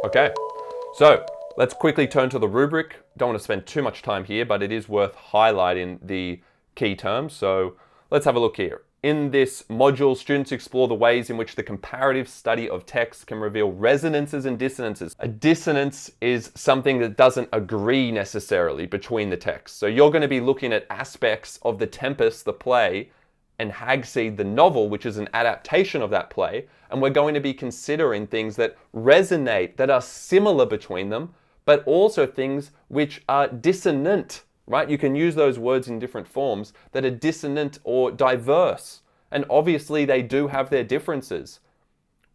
Okay, so let's quickly turn to the rubric. Don't want to spend too much time here, but it is worth highlighting the key terms. So let's have a look here. In this module, students explore the ways in which the comparative study of text can reveal resonances and dissonances. A dissonance is something that doesn't agree necessarily between the texts. So you're going to be looking at aspects of The Tempest, the play, and Hag-Seed, the novel, which is an adaptation of that play, and we're going to be considering things that resonate, that are similar between them, but also things which are dissonant, right? You can use those words in different forms that are dissonant or diverse, and obviously they do have their differences.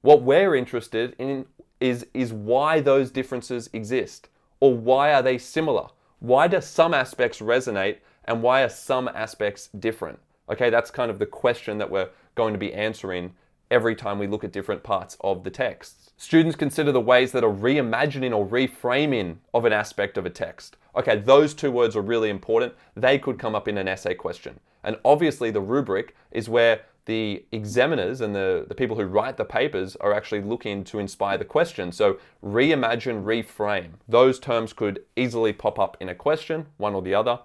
What we're interested in is why those differences exist, or why are they similar? Why do some aspects resonate, and why are some aspects different? Okay, that's kind of the question that we're going to be answering every time we look at different parts of the text. Students consider the ways that are reimagining or reframing of an aspect of a text. Okay, those two words are really important. They could come up in an essay question. And obviously the rubric is where the examiners and the people who write the papers are actually looking to inspire the question. So reimagine, reframe. Those terms could easily pop up in a question, one or the other.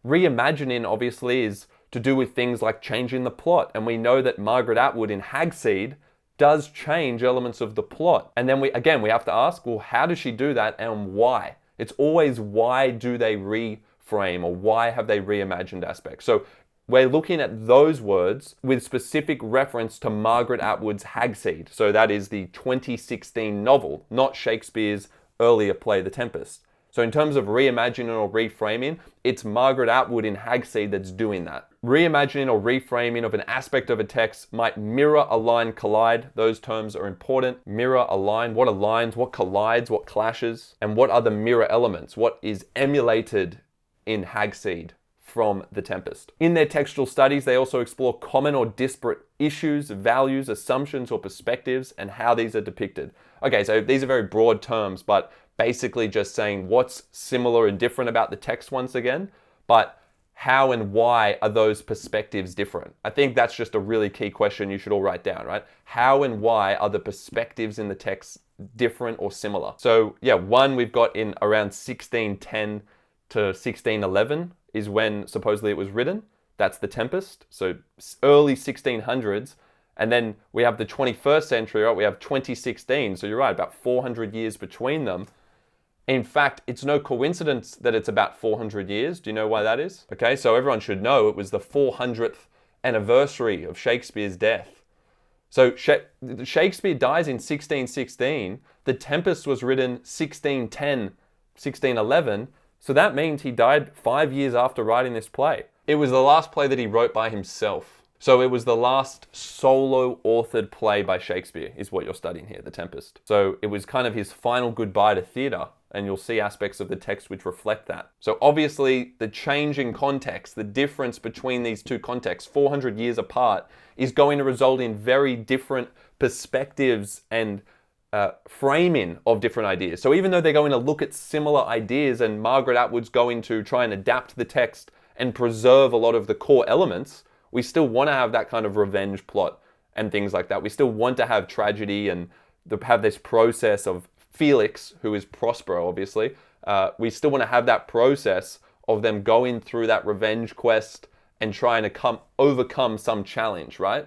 Reimagining obviously is to do with things like changing the plot. And we know that Margaret Atwood in Hag-Seed does change elements of the plot. And then we have to ask, well, how does she do that and why? It's always why do they reframe, or why have they reimagined aspects? So we're looking at those words with specific reference to Margaret Atwood's Hag-Seed. So that is the 2016 novel, not Shakespeare's earlier play, The Tempest. So in terms of reimagining or reframing, it's Margaret Atwood in Hag-Seed that's doing that. Reimagining or reframing of an aspect of a text might mirror, align, collide. Those terms are important. Mirror, align, what aligns, what collides, what clashes, and what are the mirror elements? What is emulated in Hag-Seed from The Tempest? In their textual studies, they also explore common or disparate issues, values, assumptions, or perspectives, and how these are depicted. Okay, so these are very broad terms, but basically just saying what's similar and different about the text once again, but how and why are those perspectives different? I think that's just a really key question you should all write down, right? How and why are the perspectives in the text different or similar? So yeah, one we've got in around 1610 to 1611 is when supposedly it was written. That's The Tempest. So early 1600s. And then we have the 21st century, right? We have 2016. So you're right, about 400 years between them. In fact, it's no coincidence that it's about 400 years. Do you know why that is? Okay, so everyone should know it was the 400th anniversary of Shakespeare's death. So Shakespeare dies in 1616. The Tempest was written 1610, 1611. So that means he died 5 years after writing this play. It was the last play that he wrote by himself. So it was the last solo authored play by Shakespeare, is what you're studying here, The Tempest. So it was kind of his final goodbye to theatre, and you'll see aspects of the text which reflect that. So obviously the change in context, the difference between these two contexts, 400 years apart, is going to result in very different perspectives and framing of different ideas. So even though they're going to look at similar ideas and Margaret Atwood's going to try and adapt the text and preserve a lot of the core elements, we still want to have that kind of revenge plot and things like that. We still want to have tragedy and have this process of Felix, who is Prospero, obviously. We still want to have that process of them going through that revenge quest and trying to overcome some challenge, right?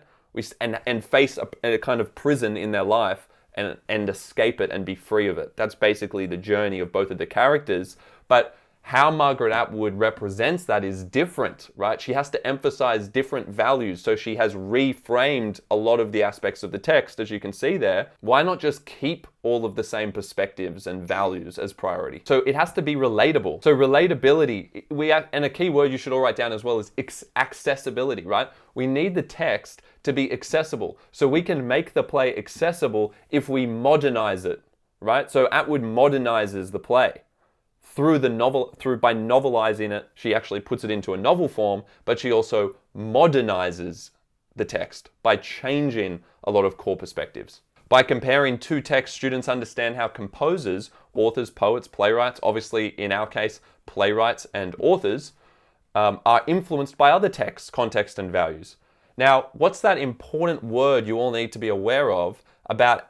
And face a kind of prison in their life and escape it and be free of it. That's basically the journey of both of the characters. But how Margaret Atwood represents that is different, right? She has to emphasize different values. So she has reframed a lot of the aspects of the text, as you can see there. Why not just keep all of the same perspectives and values as priority? So it has to be relatable. So relatability, and a key word you should all write down as well is accessibility, right? We need the text to be accessible. So we can make the play accessible if we modernize it, right? So Atwood modernizes the play. By novelizing it, she actually puts it into a novel form, but she also modernizes the text by changing a lot of core perspectives. By comparing two texts, students understand how composers, authors, poets, playwrights, obviously in our case, playwrights and authors, are influenced by other texts, context, and values. Now, what's that important word you all need to be aware of about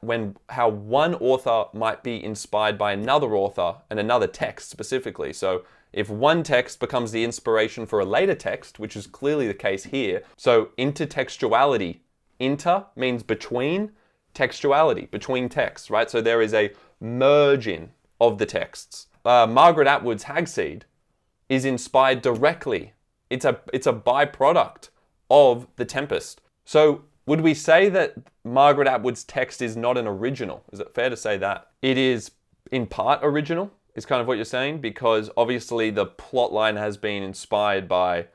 how one author might be inspired by another author and another text specifically. So if one text becomes the inspiration for a later text, which is clearly the case here, so intertextuality. Inter means between, textuality, between texts, right? So there is a merging of the texts. Margaret Atwood's Hag-Seed is inspired directly. It's a byproduct of The Tempest. So would we say that Margaret Atwood's text is not an original? Is it fair to say that? It is in part original, is kind of what you're saying, because obviously the plot line has been inspired by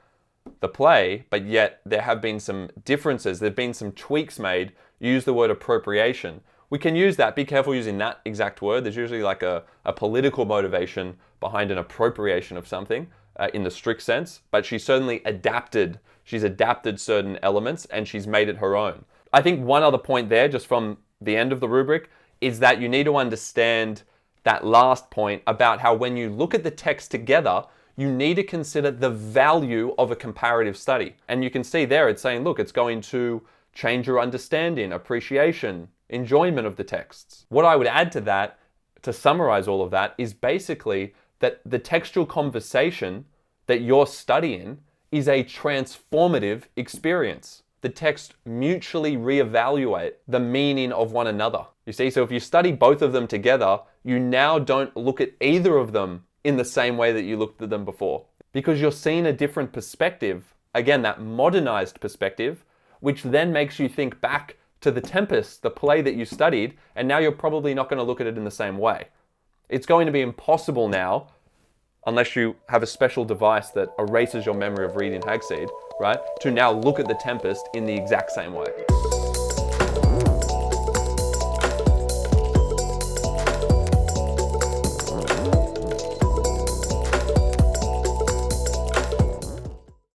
the play, but yet there have been some differences. There have been some tweaks made. Use the word appropriation. We can use that. Be careful using that exact word. There's usually like a political motivation behind an appropriation of something in the strict sense, but she certainly adapted. She's adapted certain elements and she's made it her own. I think one other point there, just from the end of the rubric, is that you need to understand that last point about how when you look at the text together, you need to consider the value of a comparative study. And you can see there it's saying, look, it's going to change your understanding, appreciation, enjoyment of the texts. What I would add to that, to summarize all of that, is basically that the textual conversation that you're studying is a transformative experience. The text mutually reevaluate the meaning of one another. You see, so if you study both of them together, you now don't look at either of them in the same way that you looked at them before, because you're seeing a different perspective. Again, that modernized perspective, which then makes you think back to The Tempest, the play that you studied, and now you're probably not going to look at it in the same way. It's going to be impossible now, unless you have a special device that erases your memory of reading Hag-Seed, right, to now look at The Tempest in the exact same way.